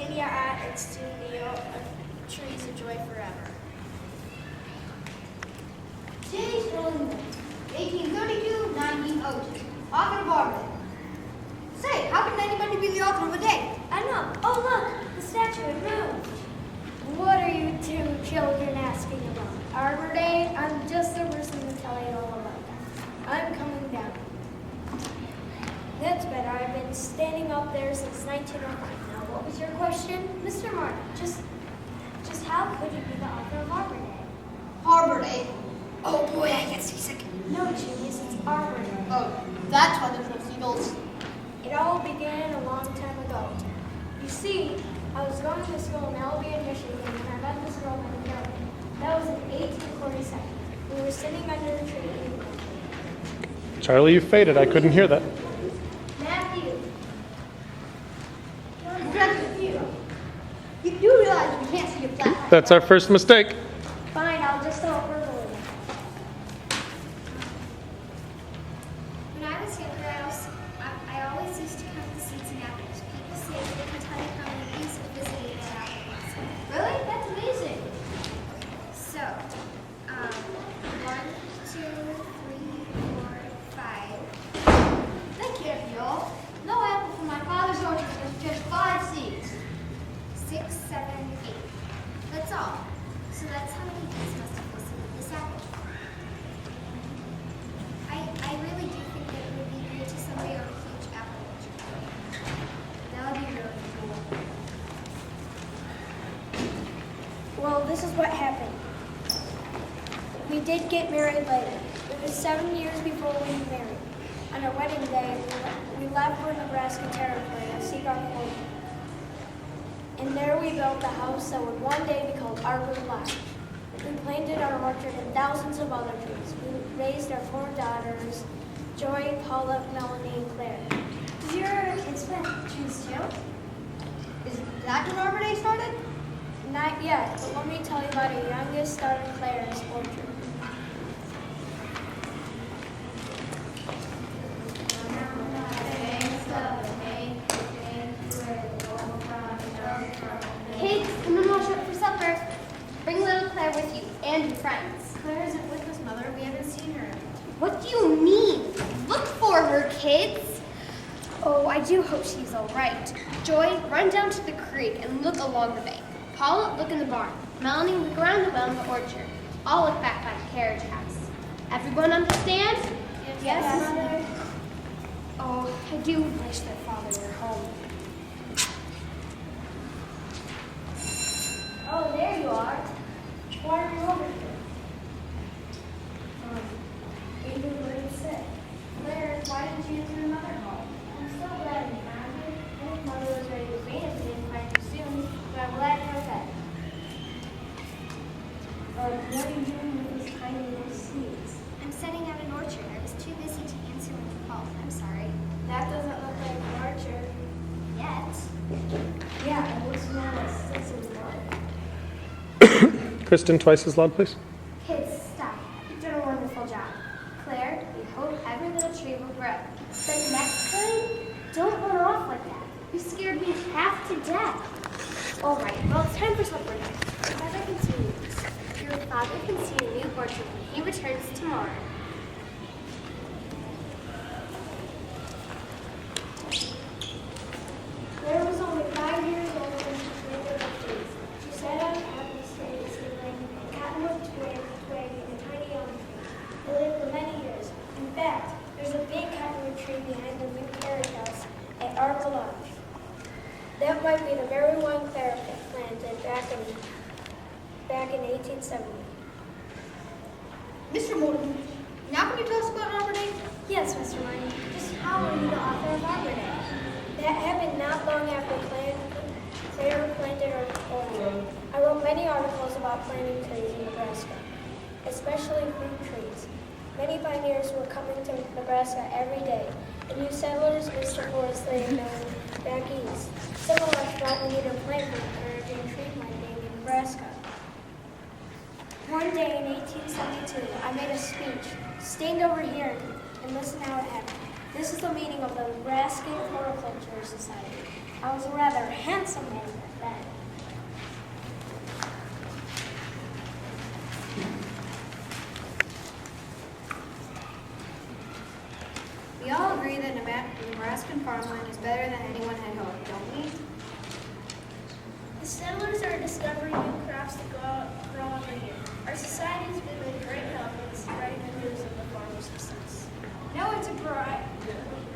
media art and studio of Trees of Joy Forever. Today's early morning, 1832-1902. Author of Arbor. Say, how can anybody be the author of a day? I know. Oh, look, the statue had moved. What are you two children asking about? Arbor Day? I'm just the person to tell you all about that. I'm coming down. That's better. I've been standing up there since 1905. Now, what was your question? Mr. Martin, just how could you be the author of Arbor Day? Arbor Day? Oh boy, I get seasick. No, genius, it's Arbor Day. Oh, that's why there's no seagulls. It all began a long time ago. You see, I was going to school in Albion, Michigan, and I met this girl named Carol. That was in 1847. We were sitting under a tree eating lunch. Charlie, you faded. I couldn't hear that. Matthew. You do realize we can't see your flat. That's our first mistake. Fine, I'll just tell her verbally. When I was younger, I always used to count the seeds and apples. People say they can tell you how many bees have visited their apple blossom. Really? That's amazing. So, 1, 2, 3, 4, 5. That can't be all. No apple from my father's orchard was just 5 seeds. 6, 7, 8. That's all. So that's how many bees must have visited this apple. I really do think that it would be great to someday own a huge apple orchard. That would be really cool. Well, this is what happened. We did get married later. It was 7 years before we were married. On our wedding day, we left for Nebraska territory to seek our fortune. And there we built a house that would one day be called Arbor Lodge. We planted our orchard and thousands of other trees. We raised our 4 daughters, Joy, Paula, Melanie, and Claire. Did your kids plant trees too? Is that when Arbor Day started? Not yet, but let me tell you about our youngest daughter, Claire's orchard. Kids, come and wash up for supper. Bring little Claire with you and your friends. Claire isn't with us, Mother. We haven't seen her. What do you mean? Look for her, kids. Oh, I do hope she's all right. Joy, run down to the creek and look along the bank. Paula, look in the barn. Melanie, look around the well in the orchard. I'll look back by the carriage house. Everyone understand? Yes, Mother. Oh, I do wish their father were home. Oh, there you are. Why are you over here? David was sick. Claire, why didn't you answer another call? I'm so glad you found me. I think Mother was ready to faint if we didn't find you soon, but I'm glad you're okay. What are you doing with these tiny little seeds? I'm setting out an orchard. I was too busy to answer when you called. I'm sorry. That doesn't look like an orchard. Yet. Yeah, it looks more like sticks and blood. Kristen, twice as loud, please. Kids, stop. You've done a wonderful job. Claire, we hope every little tree will grow. But next time, don't run off like that. You scared me half to death. All right, well, it's time for supper now. Father continues. Your father can see a new orchard when he returns tomorrow. Claire was only 5 years old when she planted her trees. She sat on top of the tree, sibling, cottonwood twig, and a tiny elm tree. They lived for many years. In fact, there's a big cottonwood tree behind the new carriage house at Arbor Lodge. That might be the very one Claire planted back in 1870. Mr. Morton, now can you tell us about Arbor Day? Yes, Mr. Martin. Just how are you the author of Arbor Day? That happened not long after Claire planted her orchard. I wrote many articles about planting trees in Nebraska, especially fruit trees. Many pioneers were coming to Nebraska every day. The new settlers used to forest land known back east. Some of us thought we needed a plan for encouraging tree planting in Nebraska. One day in 1872, I made a speech. Stand over here and listen how it happened. This This is the meaning of the Nebraska Horticulture Society. I was a rather handsome man then. We all agree that Nebraskan farmland is better than anyone had hoped, don't we? The settlers are discovering new crops to grow every year. Our society has been a great help in spreading the news of the farmer's success. Now it's a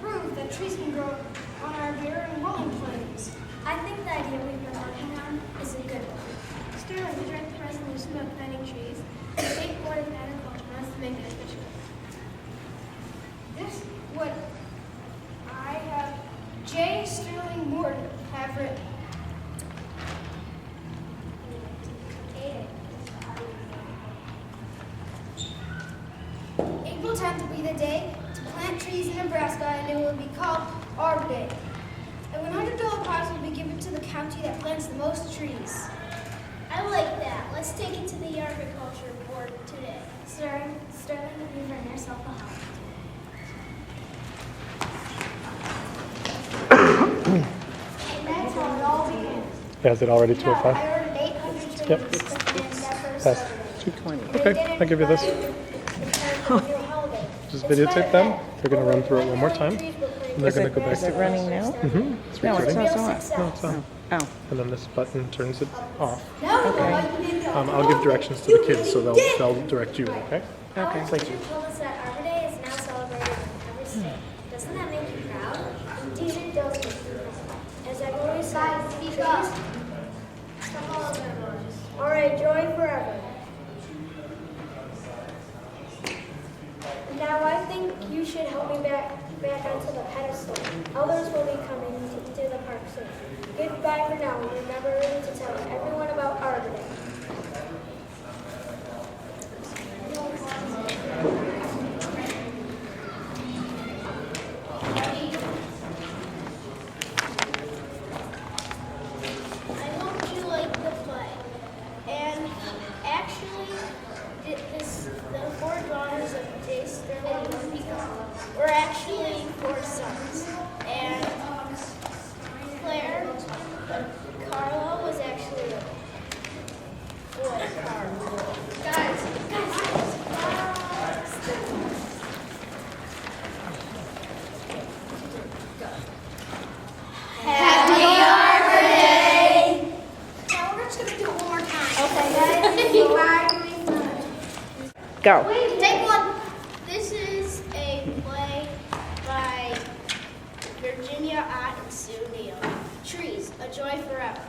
prove that trees can grow on our barren rolling plains. I think the idea we've been working on is a good one. Sterling, the direct resolution of planting trees, the State Board of Agriculture wants to make it official. This what I have J. Sterling Morton have written. April 10th will be the day to plant trees in Nebraska, and it will be called Arbor Day. A $100 prize will be given to the county that plants the most trees. I like that. Let's take it to the Agriculture Board today. Sterling, you've earned yourself a hug. And that's how it all began. Yeah, is it already I 2:05? ordered 800 trees Yep. and that first Pass. Saturday. 2:20. Okay, I'll give you this. Just videotape them. They're going to run through it one more time. And they're going to go back Is it to running now? It's No, it's recording. not. No, it's not. Oh, And then this button turns it off. okay. I'll give directions to the kids so they'll direct you, okay? Okay. Thank you. told us that Arbor Day is now celebrated in every state. Doesn't that make you proud? Indeed it does make me proud. As I've always said, Speak up. All right, joy forever. Now I think you should help me back onto the pedestal. Others will be coming to the park soon. Goodbye for now. Remember to tell everyone about Arbor Day. I hope you like the play. And actually, the four daughters of J. Sterling were actually four sons. And Claire, Carla was actually a boy, Carla. Guys. Happy Arbor Day! Now we're just going to do it one more time. Okay, guys. Go. Take one. This is a play by Virginia Ott and Sue Neal. Trees, a joy forever.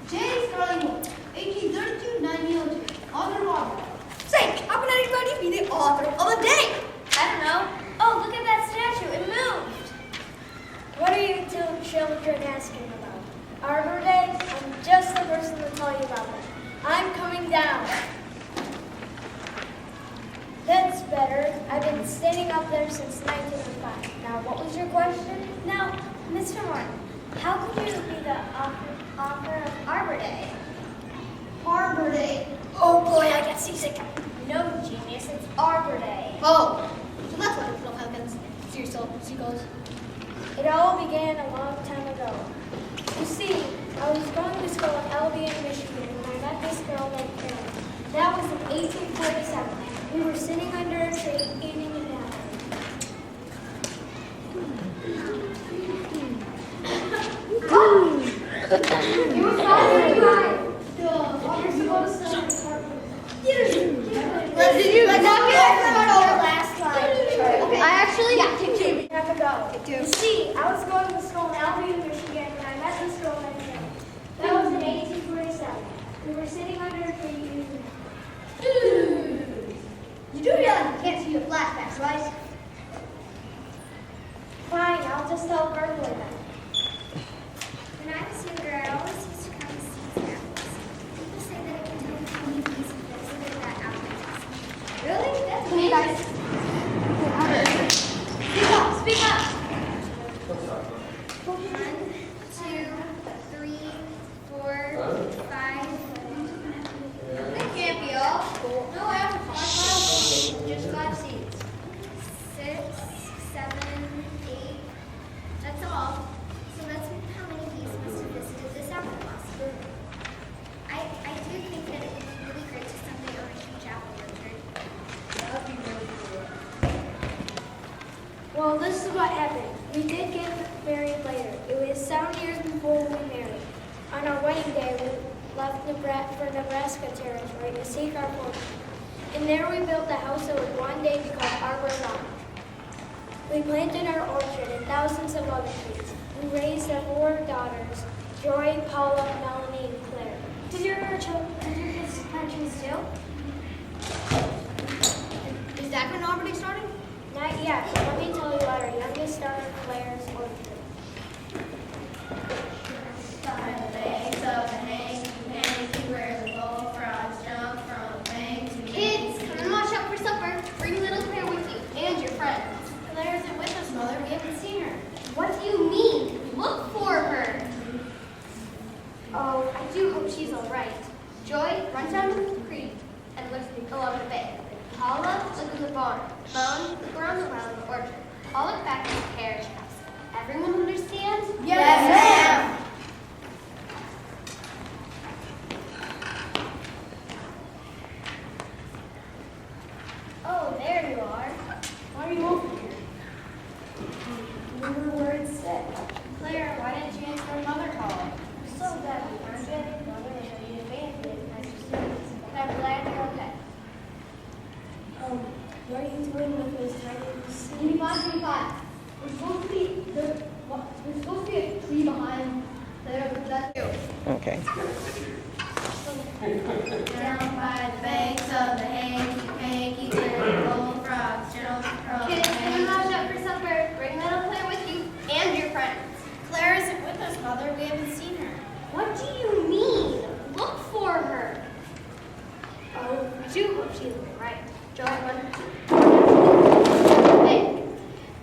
J. Sterling Morton, 1832, 1902. Author of Arbor. Say, how can anybody be the author of a day? I don't know. Oh, look at that statue. It moved. What are you two children asking about? Arbor Day? I'm just the person to tell you about it. I'm coming down. That's better. I've been standing up there since 1905. Now, what was your question? Now, Mr. Martin, how could you be the author of Arbor Day? Arbor Day. Oh boy, I get seasick. No, genius, it's Arbor Day. Oh, so that's why little pelicans see seagulls. It all began a long time ago. You see, I was going to school in Albion, Michigan, when I met this girl named Karen. That was in 1847. We were sitting under a tree eating an apple. It was 5:35. You're supposed to Did you like that? last time. I actually take two. Have to go. Take two. You see, I was going to school in Albion, Michigan, when I met this girl named Karen. That was in 1847. We were sitting under a tree eating an apple. You do realize you can't see your flashbacks, right? Fine, I'll just tell Berkeley then. When I was younger, I always used to come to see apples. People say that I can tell how many pieces of this that apple. Really? That's amazing. Speak up, speak up. 1, 2, 3, 4, 5. That can't be all. No apple pie, just 5 seeds. 6, Well, this is what happened. We did get married later. It was 7 years before we married. On our wedding day, we left for Nebraska territory to seek our fortune. And there we built a house that would one day be called Arbor. We planted our orchard and thousands of other trees. We raised our 4 daughters, Joy, Paula, Melanie, and Claire. Did your kids plant trees too? Is that when Arbor Day started? Not yet, but let me tell you about our youngest daughter, Claire's orchard. By the banks of the hanky where the bullfrogs jump from bank to Kids, come and wash up for supper. Bring little Claire with you and your friends. Claire isn't with us, Mother. We haven't seen her. What do you mean? Look for her. Oh, I do hope she's all right. Joy, run down to the creek and look along the bank. Paula, look at the barn. Bone, look around the well in the orchard. I'll look back at the carriage house. Everyone understand? Yes, ma'am. Oh, there you are. Why are you over here? Remember where it's set. Claire, why didn't you answer our mother call? So glad we found you. Mother is ready to abandon as your students. But I'm glad you're okay. What are you doing with this tiny seed? 25. We're supposed to be a tree behind there, but that's Okay. down by the banks of the hanky where the bullfrogs jump from Kids, come and bank. wash up for supper. Bring little Claire with you and your friends. Claire isn't with us, Mother. We haven't seen her. What do you mean? Look for her. Oh, I do hope she's right. Joy, run. Hey,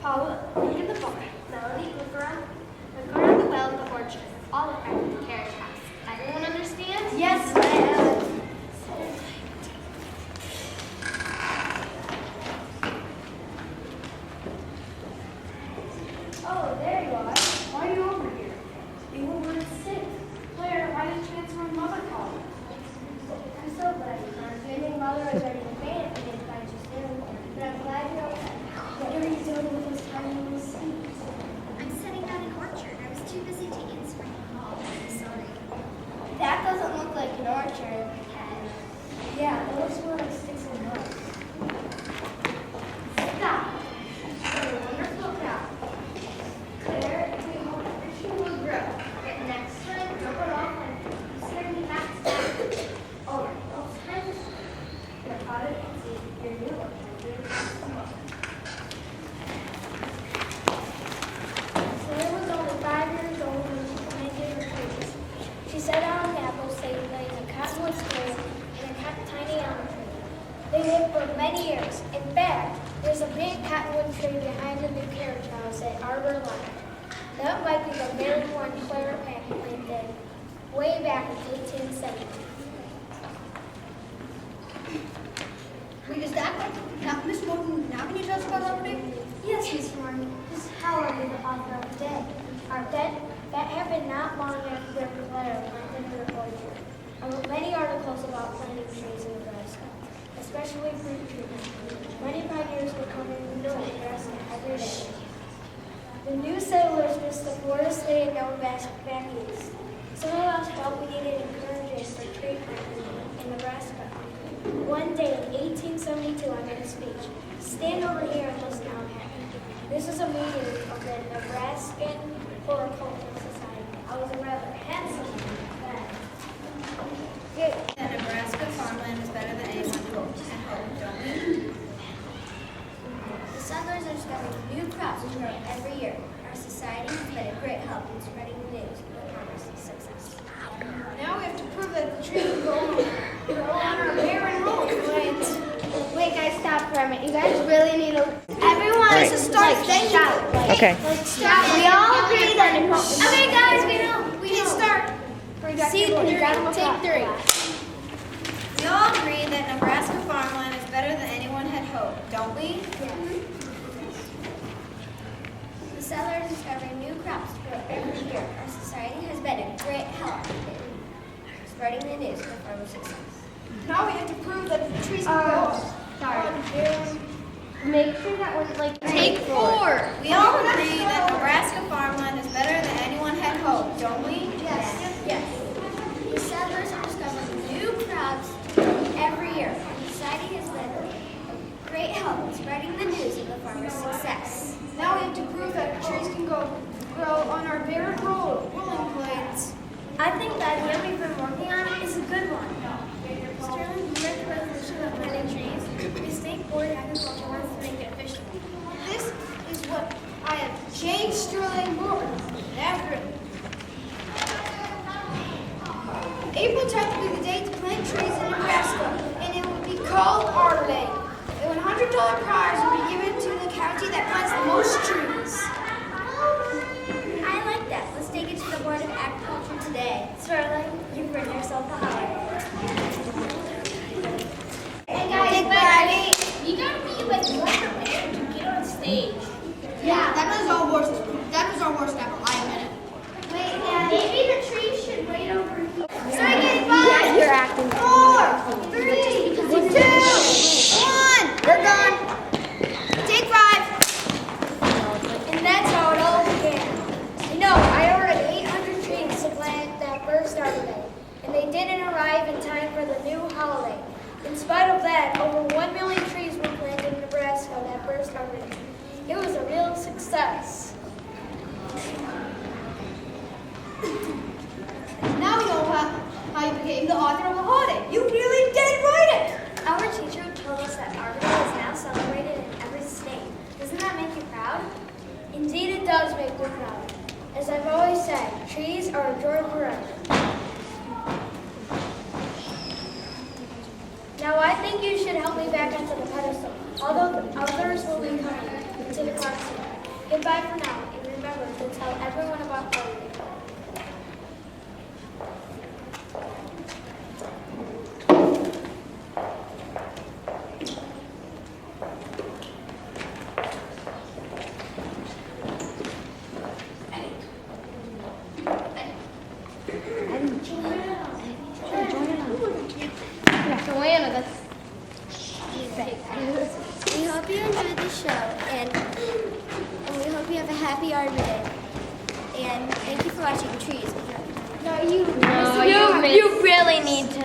Paula, look at the barn. Melanie, look around the well in the orchard. All look back at the carriage house. Everyone understand? Yes, ma'am. Oh, there you are. Why are you over here? We were where it's sick. Claire, why didn't you answer our mother call? I'm so glad you found you. I think Mother is ready to faint if we didn't find you soon. But I'm glad you're okay. What are you doing with those tiny little seeds? I'm setting out an orchard. I was too busy to answer your call. I'm sorry. That doesn't look like an orchard. Yeah, it looks more like sticks and nuts. Stop. What a wonderful crowd. Claire, we hope that the tree will grow. But next time, don't run off and send me back to that. Oh, those times. Your father can see your new orchard. Claire was only 5 years old when she planted her trees. She set out an apple seedling, a cottonwood square, and a tiny almond tree. They lived for many years. In fact, there's a big cottonwood tree behind the new carriage house at Arbor Line. That might be the very one Claire planted way back in 1870. Wait, is that now, Miss Morton? Now can you tell us about Arbor Day? Yes, Mr. Martin. Just how are you the author of the day? That happened not long after Claire planted her orchard. I wrote many articles about planting trees in Nebraska, especially fruit trees. Many pioneers were coming to Nebraska every day. The new settlers missed the forest they had known back east. Some of us felt we needed encouragement for tree planting in Nebraska. One day in 1872, I made a speech. Stand over here and listen out here. This is a meeting of the Nebraskan Horticultural Society. I was a rather handsome man. That Nebraska farmland is better than anyone hoped, don't we? The settlers are discovering new crops to grow every year. Our society has been a great help in spreading the news of harvesting success. Now we have to prove that the tree will grow on our barren road. Wait, guys, stop for a minute. You guys really need to. Everyone, Right. just start saying shout. Okay. Stop. We all agree that. Okay, guys, we Kids, start. See, Take 3. We all agree that Nebraska farmland is better than anyone had hoped, don't we? The settlers are discovering new crops to grow every year. Our society has been a great help in spreading the news of farmer success. Now we have to prove that the trees will grow. Sorry. Make sure that was like Take 4. a success. Now we have to prove that trees can grow on our barren rolling plains. I think the idea we've been working on is a good one. Sterling, you read the resolution of planting trees? The State Board of Agriculture wants to make it official. This is what I have James Sterling Moore have written. April 10th will be the day to plant trees in Nebraska, and it will be called Arbor Day. A $100 prize will be given to the county that plants the most trees. I like that. Let's take it to the Board of Agriculture today. Sterling, you've written yourself a holiday. Hey guys, buddy. You gotta be like more prepared to get on stage. Yeah, that was our worst ever. I admit it. Wait, yeah, maybe the trees should wait over here. Second, 5, You're acting. 4, 3, 2, 1. We're gone. Take 5. And that's how it all began. You know, I ordered 800 trees to plant that first Arbor Day, and they didn't arrive in time for the new holiday. In spite of that, over 1 million trees were planted in Nebraska that first Arbor Day. It was a real success. Now we know how you became the author of the holiday. You really did write it. Our teacher told us that Arbor Day is now celebrated in every state. Doesn't that make you proud? Indeed, it does make me proud. As I've always said, trees are a joy forever. Now, I think you should help me back onto the pedestal, although others will be coming to the classroom. Goodbye for now, and remember to tell everyone about Arbor Day. We hope you enjoyed the show, and we hope you have a happy Arbor Day. And thank you for watching Trees. You really need to